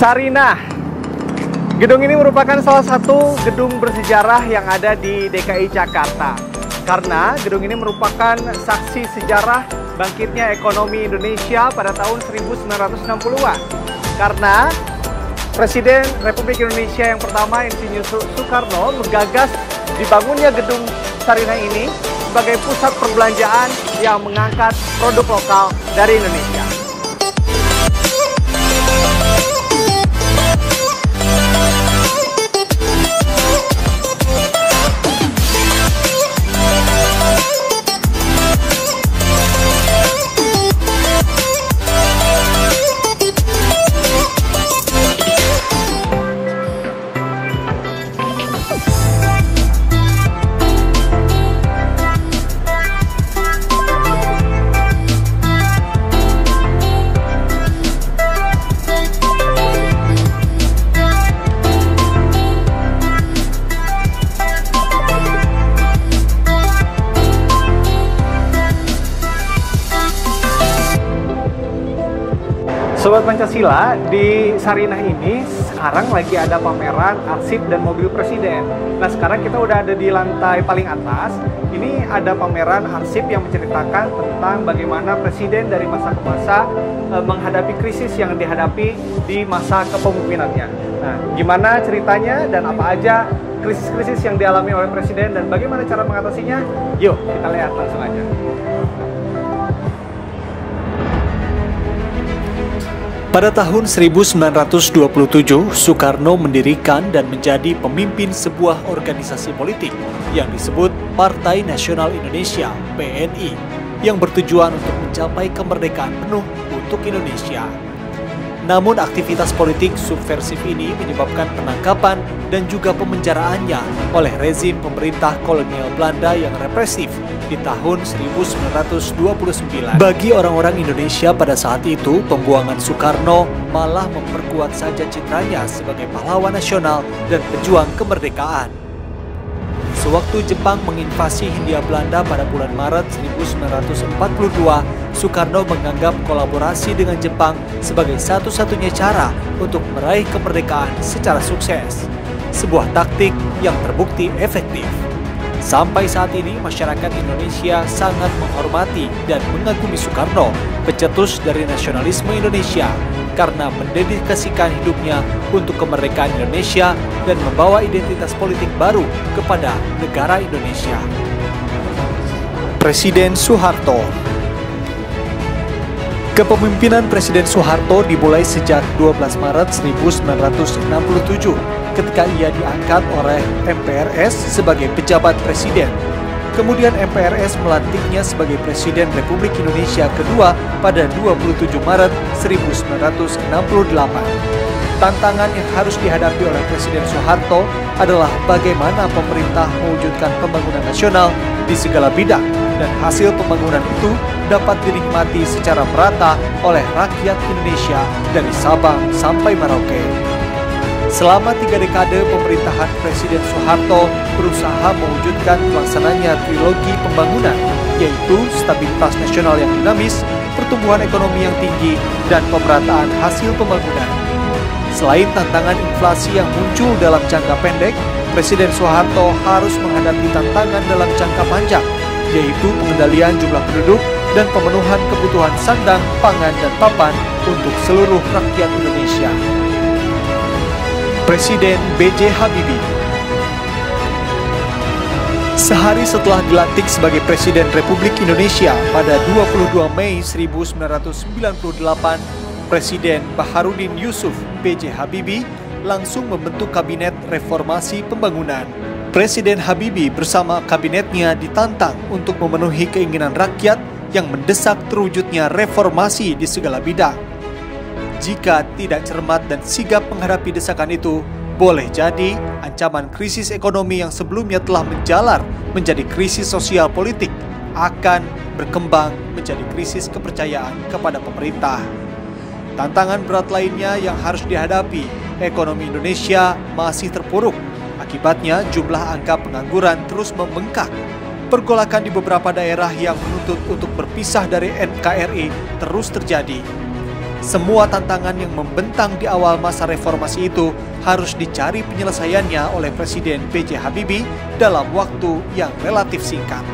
Sarinah. Gedung ini merupakan salah satu gedung bersejarah yang ada di DKI Jakarta. Karena gedung ini merupakan saksi sejarah bangkitnya ekonomi Indonesia pada tahun 1960-an. Karena Presiden Republik Indonesia yang pertama, Insinyur Soekarno, menggagas dibangunnya gedung Sarinah ini sebagai pusat perbelanjaan yang mengangkat produk lokal dari Indonesia. Sobat Pancasila, di Sarinah ini sekarang lagi ada pameran arsip dan mobil presiden. Nah, sekarang kita udah ada di lantai paling atas. Ini ada pameran arsip yang menceritakan tentang bagaimana presiden dari masa ke masa menghadapi krisis yang dihadapi di masa kepemimpinannya. Nah, gimana ceritanya dan apa aja krisis-krisis yang dialami oleh presiden dan bagaimana cara mengatasinya? Yuk, kita lihat langsung aja. Pada tahun 1927, Soekarno mendirikan dan menjadi pemimpin sebuah organisasi politik yang disebut Partai Nasional Indonesia (PNI) yang bertujuan untuk mencapai kemerdekaan penuh untuk Indonesia. Namun aktivitas politik subversif ini menyebabkan penangkapan dan juga pemenjaraannya oleh rezim pemerintah kolonial Belanda yang represif di tahun 1929. Bagi orang-orang Indonesia pada saat itu, pembuangan Soekarno malah memperkuat saja citranya sebagai pahlawan nasional dan pejuang kemerdekaan. Sewaktu Jepang menginvasi Hindia Belanda pada bulan Maret 1942, Soekarno menganggap kolaborasi dengan Jepang sebagai satu-satunya cara untuk meraih kemerdekaan secara sukses. Sebuah taktik yang terbukti efektif. Sampai saat ini, masyarakat Indonesia sangat menghormati dan mengagumi Soekarno, pencetus dari nasionalisme Indonesia, karena mendedikasikan hidupnya untuk kemerdekaan Indonesia dan membawa identitas politik baru kepada negara Indonesia. Presiden Soeharto. Kepemimpinan Presiden Soeharto dimulai sejak 12 Maret 1967 ketika ia diangkat oleh MPRS sebagai pejabat presiden. Kemudian MPRS melantiknya sebagai Presiden Republik Indonesia kedua pada 27 Maret 1968. Tantangan yang harus dihadapi oleh Presiden Soeharto adalah bagaimana pemerintah mewujudkan pembangunan nasional di segala bidang dan hasil pembangunan itu dapat dinikmati secara merata oleh rakyat Indonesia dari Sabang sampai Merauke. Selama 3 dekade pemerintahan Presiden Soeharto berusaha mewujudkan pelaksananya trilogi pembangunan, yaitu stabilitas nasional yang dinamis, pertumbuhan ekonomi yang tinggi, dan pemerataan hasil pembangunan. Selain tantangan inflasi yang muncul dalam jangka pendek, Presiden Soeharto harus menghadapi tantangan dalam jangka panjang, yaitu pengendalian jumlah penduduk dan pemenuhan kebutuhan sandang, pangan, dan papan untuk seluruh rakyat Indonesia. Presiden B.J. Habibie. Sehari setelah dilantik sebagai Presiden Republik Indonesia pada 22 Mei 1998, Presiden Baharudin Yusuf B.J. Habibie langsung membentuk Kabinet Reformasi Pembangunan. Presiden Habibie bersama kabinetnya ditantang untuk memenuhi keinginan rakyat yang mendesak terwujudnya reformasi di segala bidang. Jika tidak cermat dan sigap menghadapi desakan itu, boleh jadi ancaman krisis ekonomi yang sebelumnya telah menjalar menjadi krisis sosial politik akan berkembang menjadi krisis kepercayaan kepada pemerintah. Tantangan berat lainnya yang harus dihadapi, ekonomi Indonesia masih terpuruk. Akibatnya jumlah angka pengangguran terus membengkak. Pergolakan di beberapa daerah yang menuntut untuk berpisah dari NKRI terus terjadi. semua tantangan yang membentang di awal masa reformasi itu harus dicari penyelesaiannya oleh Presiden B.J. Habibie dalam waktu yang relatif singkat.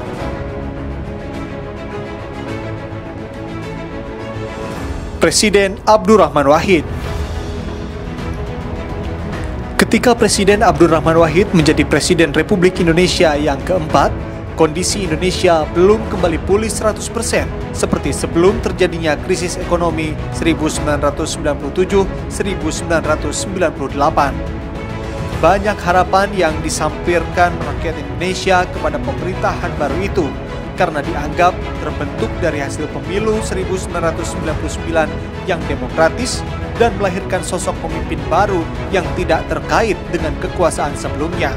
Presiden Abdurrahman Wahid. Ketika Presiden Abdurrahman Wahid menjadi Presiden Republik Indonesia yang keempat, kondisi Indonesia belum kembali pulih 100% seperti sebelum terjadinya krisis ekonomi 1997-1998. Banyak harapan yang disampirkan rakyat Indonesia kepada pemerintahan baru itu karena dianggap terbentuk dari hasil pemilu 1999 yang demokratis dan melahirkan sosok pemimpin baru yang tidak terkait dengan kekuasaan sebelumnya.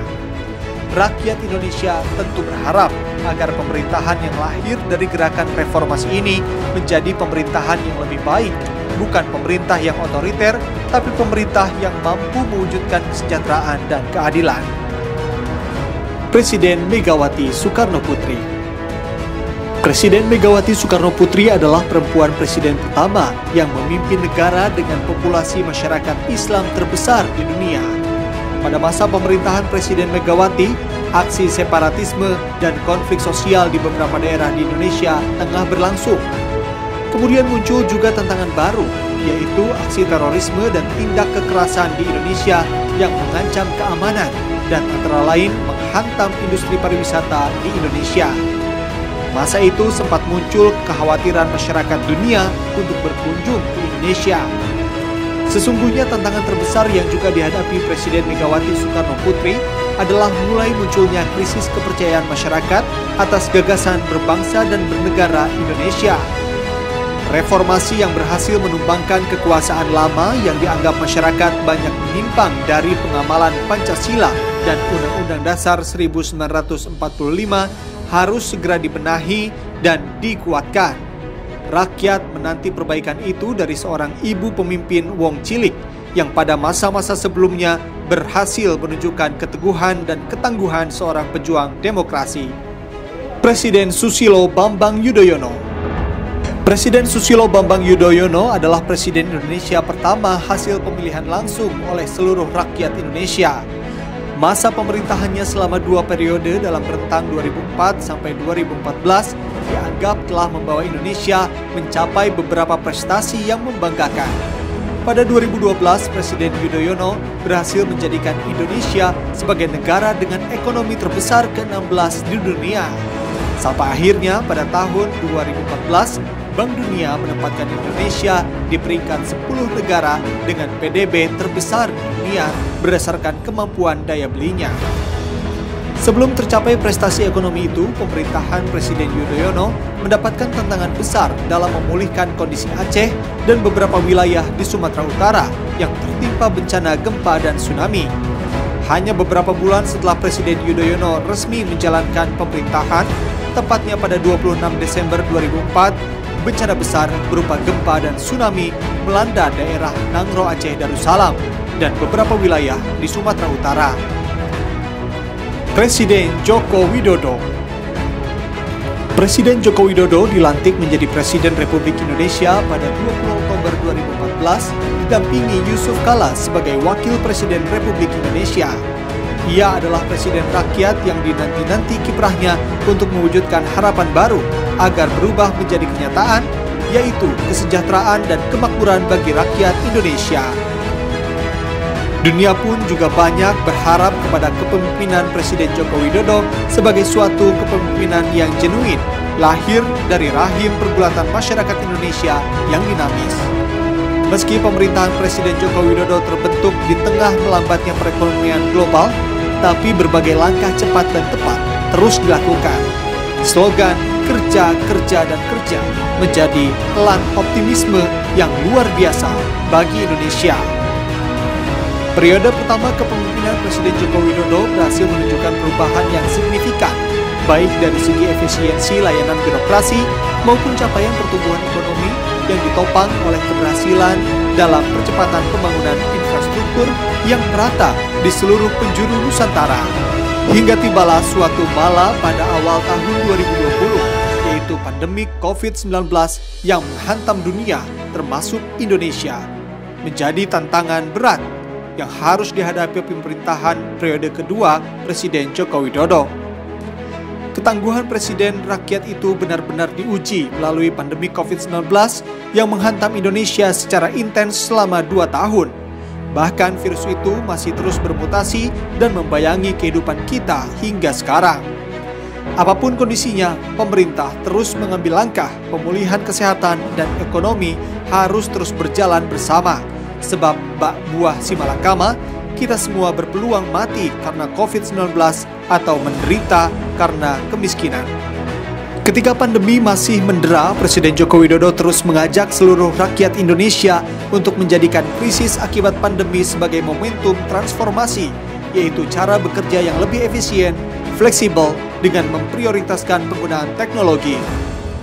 Rakyat Indonesia tentu berharap agar pemerintahan yang lahir dari gerakan reformasi ini menjadi pemerintahan yang lebih baik, bukan pemerintah yang otoriter, tapi pemerintah yang mampu mewujudkan kesejahteraan dan keadilan. Presiden Megawati Soekarno Putri. Presiden Megawati Soekarno Putri adalah perempuan presiden pertama yang memimpin negara dengan populasi masyarakat Islam terbesar di dunia. Pada masa pemerintahan Presiden Megawati, aksi separatisme dan konflik sosial di beberapa daerah di Indonesia tengah berlangsung. Kemudian muncul juga tantangan baru, yaitu aksi terorisme dan tindak kekerasan di Indonesia yang mengancam keamanan dan antara lain menghantam industri pariwisata di Indonesia. Masa itu sempat muncul kekhawatiran masyarakat dunia untuk berkunjung ke Indonesia. Sesungguhnya tantangan terbesar yang juga dihadapi Presiden Megawati Soekarno Putri adalah mulai munculnya krisis kepercayaan masyarakat atas gagasan berbangsa dan bernegara Indonesia. Reformasi yang berhasil menumbangkan kekuasaan lama yang dianggap masyarakat banyak menyimpang dari pengamalan Pancasila dan Undang-Undang Dasar 1945 harus segera dibenahi dan dikuatkan. Rakyat menanti perbaikan itu dari seorang ibu pemimpin Wong Cilik yang pada masa-masa sebelumnya berhasil menunjukkan keteguhan dan ketangguhan seorang pejuang demokrasi. Presiden Susilo Bambang Yudhoyono. Presiden Susilo Bambang Yudhoyono adalah Presiden Indonesia pertama hasil pemilihan langsung oleh seluruh rakyat Indonesia. Masa pemerintahannya selama 2 periode dalam rentang 2004 sampai 2014 dianggap telah membawa Indonesia mencapai beberapa prestasi yang membanggakan. Pada 2012, Presiden Yudhoyono berhasil menjadikan Indonesia sebagai negara dengan ekonomi terbesar ke-16 di dunia. Sampai akhirnya pada tahun 2014, Bank Dunia menempatkan Indonesia di peringkat 10 negara dengan PDB terbesar di dunia berdasarkan kemampuan daya belinya. Sebelum tercapai prestasi ekonomi itu, pemerintahan Presiden Yudhoyono mendapatkan tantangan besar dalam memulihkan kondisi Aceh dan beberapa wilayah di Sumatera Utara yang tertimpa bencana gempa dan tsunami. Hanya beberapa bulan setelah Presiden Yudhoyono resmi menjalankan pemerintahan, tepatnya pada 26 Desember 2004, bencana besar berupa gempa dan tsunami melanda daerah Nangro Aceh Darussalam dan beberapa wilayah di Sumatera Utara. Presiden Joko Widodo. Presiden Joko Widodo dilantik menjadi Presiden Republik Indonesia pada 20 Oktober 2014 didampingi Yusuf Kala sebagai Wakil Presiden Republik Indonesia. Ia adalah presiden rakyat yang dinanti-nanti kiprahnya untuk mewujudkan harapan baru agar berubah menjadi kenyataan, yaitu kesejahteraan dan kemakmuran bagi rakyat Indonesia. Dunia pun juga banyak berharap kepada kepemimpinan Presiden Joko Widodo sebagai suatu kepemimpinan yang genuin, lahir dari rahim pergulatan masyarakat Indonesia yang dinamis. Meski pemerintahan Presiden Joko Widodo terbentuk di tengah melambatnya perekonomian global, tapi berbagai langkah cepat dan tepat terus dilakukan. Slogan kerja, kerja, dan kerja menjadi elan optimisme yang luar biasa bagi Indonesia. Periode pertama kepemimpinan Presiden Joko Widodo berhasil menunjukkan perubahan yang signifikan, baik dari segi efisiensi layanan birokrasi maupun capaian pertumbuhan ekonomi yang ditopang oleh keberhasilan dalam percepatan pembangunan infrastruktur yang merata di seluruh penjuru Nusantara. Hingga tibalah suatu mala pada awal tahun 2020, yaitu pandemi COVID-19 yang menghantam dunia termasuk Indonesia, menjadi tantangan berat yang harus dihadapi pemerintahan periode kedua Presiden Joko Widodo. Ketangguhan Presiden rakyat itu benar-benar diuji melalui pandemi COVID-19 yang menghantam Indonesia secara intens selama 2 tahun. Bahkan virus itu masih terus bermutasi dan membayangi kehidupan kita hingga sekarang. Apapun kondisinya, pemerintah terus mengambil langkah pemulihan kesehatan dan ekonomi harus terus berjalan bersama. Sebab bak buah si malakama, kita semua berpeluang mati karena COVID-19 atau menderita karena kemiskinan. Ketika pandemi masih mendera, Presiden Joko Widodo terus mengajak seluruh rakyat Indonesia untuk menjadikan krisis akibat pandemi sebagai momentum transformasi, yaitu cara bekerja yang lebih efisien, fleksibel, dengan memprioritaskan penggunaan teknologi.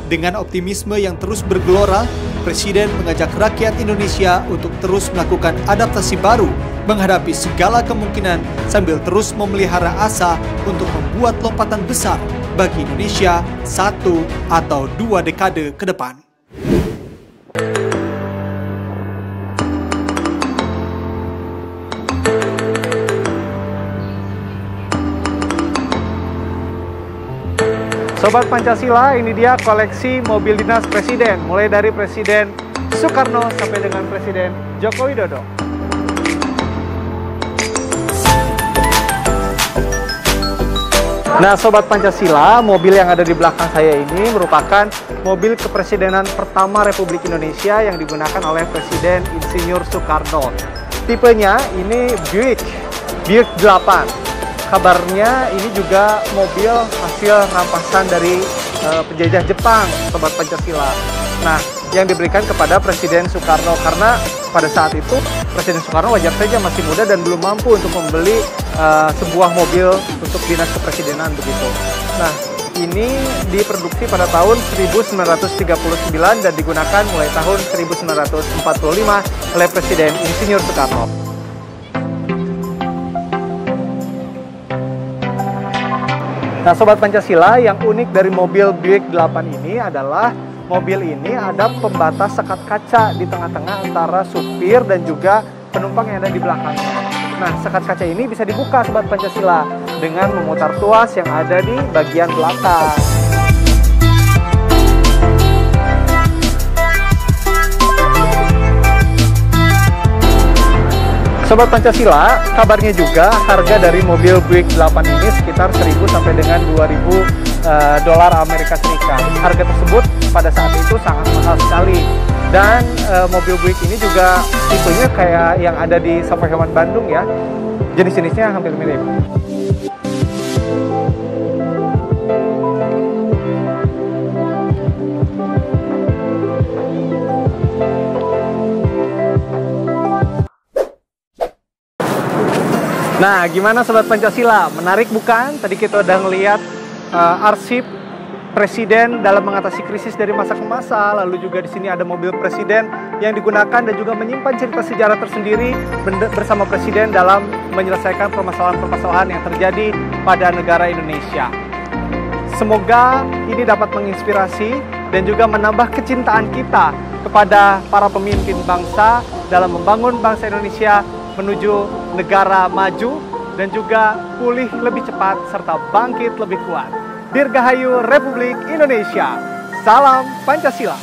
Dengan optimisme yang terus bergelora, Presiden mengajak rakyat Indonesia untuk terus melakukan adaptasi baru, menghadapi segala kemungkinan sambil terus memelihara asa untuk membuat lompatan besar bagi Indonesia 1 atau 2 dekade ke depan. Sobat Pancasila, ini dia koleksi mobil dinas Presiden, mulai dari Presiden Soekarno sampai dengan Presiden Joko Widodo. Nah, Sobat Pancasila, mobil yang ada di belakang saya ini merupakan mobil kepresidenan pertama Republik Indonesia yang digunakan oleh Presiden Insinyur Soekarno. Tipenya ini Buick 8. Kabarnya ini juga mobil hasil rampasan dari penjajah Jepang, Sobat Pancasila. Nah, yang diberikan kepada Presiden Soekarno karena pada saat itu Presiden Soekarno wajar saja masih muda dan belum mampu untuk membeli sebuah mobil untuk dinas kepresidenan begitu. Nah, ini diproduksi pada tahun 1939 dan digunakan mulai tahun 1945 oleh Presiden Insinyur Soekarno. Nah, Sobat Pancasila, yang unik dari mobil Buick 8 ini adalah mobil ini ada pembatas sekat kaca di tengah-tengah antara supir dan juga penumpang yang ada di belakangnya. Nah, sekat kaca ini bisa dibuka, Sobat Pancasila, dengan memutar tuas yang ada di bagian belakang. Sobat Pancasila, kabarnya juga harga dari mobil Buick 8 ini sekitar 1.000 sampai dengan 2.000 dolar Amerika Serikat. Harga tersebut pada saat itu sangat mahal sekali. Dan mobil Buick ini juga tipenya kayak yang ada di Safari Hewan Bandung ya. Jenis-jenisnya hampir mirip. Nah, gimana Sobat Pancasila? Menarik bukan? Tadi kita udah ngeliat arsip Presiden dalam mengatasi krisis dari masa ke masa. Lalu juga di sini ada mobil Presiden yang digunakan dan juga menyimpan cerita sejarah tersendiri bersama Presiden dalam menyelesaikan permasalahan-permasalahan yang terjadi pada negara Indonesia. Semoga ini dapat menginspirasi dan juga menambah kecintaan kita kepada para pemimpin bangsa dalam membangun bangsa Indonesia menuju negara maju dan juga pulih lebih cepat serta bangkit lebih kuat. Dirgahayu Republik Indonesia. Salam Pancasila.